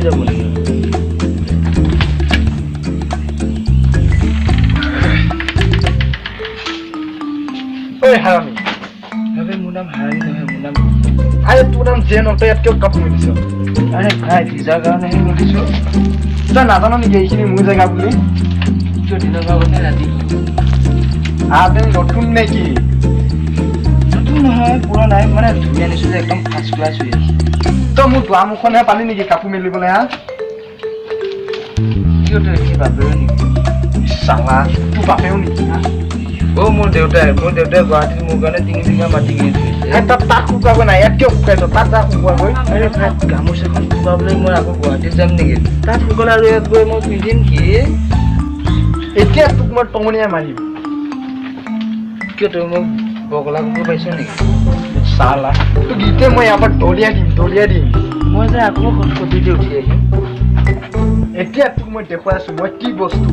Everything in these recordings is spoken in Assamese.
যাব নেকি? ঐ হাৰামি ভাবে মোৰ নাম হাৰামি নহয়, মোৰ নাম আৰে তোৰ নাম যে নতই ইয়াত কিয় কাপোৰ মেলিছ আৰে ভাই ভিজাৰ কাৰণেহে মেলিছোঁ। তই নাজান নেকি এইখিনি মোৰ জেগা বুলি কিয় দিনৰ ভাগতে ৰাতি আৰে নতুন নেকি নতুন নহয় পুৰণাই মানে ধুই আনিছোঁ যে একদম ফাৰ্ষ্ট ক্লাছ হৈ আছে। তই মোৰ দুৱাৰমুখনহে পালি নেকি কাপোৰ মেলিবলৈ হা কিয় তই কি বাপেও নেকি? চালা তোৰ বাপেও নেকি হা মোৰ দেউতাই গুৱাহাটীত মোৰ কাৰণে 3 বিঘা মাটি কিনি থৈছে। তাত শুকুৱাব নাই ইয়াত কিয় শুকুৱাইছ তাত যা শুকুৱাগৈ আৰে ভাই গামোচাখন শুকুৱাবলৈ মই আকৌ গুৱাহাটীত যাম নেকি? তাত শুকালে আৰু ইয়াত গৈ মই পিন্ধিম কি? এতিয়া তোক মই টঙনিয়াই মাৰিম কিয় তই মোক বগলা কৰিব পাইছ নেকি? চালা তোক এতিয়া মই ইয়াৰ পৰা দলিয়াই দিম মই যে আকৌ খটখটিতে উঠি আহিম। এতিয়া তোক মই দেখুৱাই আছো মই কি বস্তু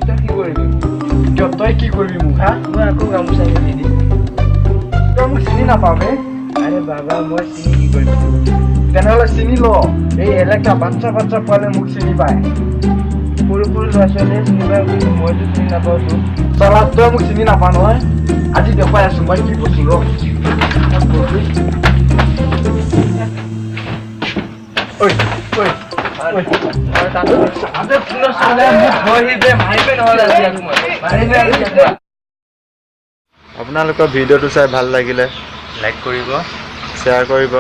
তই কি কৰিবি? কিয় তই কি কৰিবি মোক হা মই আকৌ গামোচা পিন্ধি দিম। তই মোক চিনি নাপাৱ হে আৰে বাবা মই চিনি কি কৰিম? তেনেহ'লে চিনি ল এই এলেকা বাচ্চা পোৱালে মোক চিনি পায় সৰু ল'ৰা ছোৱালীয়ে চিনি পায় কিন্তু মইতো চিনি নাপাওঁ তোক। চালা তই মোক চিনি নাপাৱ নহয় আজি দেখুৱাই আছো মই কি বস্তু ৰ আপোনালোকৰ ভিডিঅ'টো চাই ভাল লাগিলে লাইক কৰিব শ্বেয়াৰ কৰিব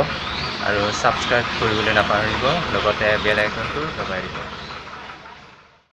আৰু ছাবস্ক্ৰাইব কৰিবলৈ নাপাহৰিব, লগতে বেল আইকনটো দবাই দিব।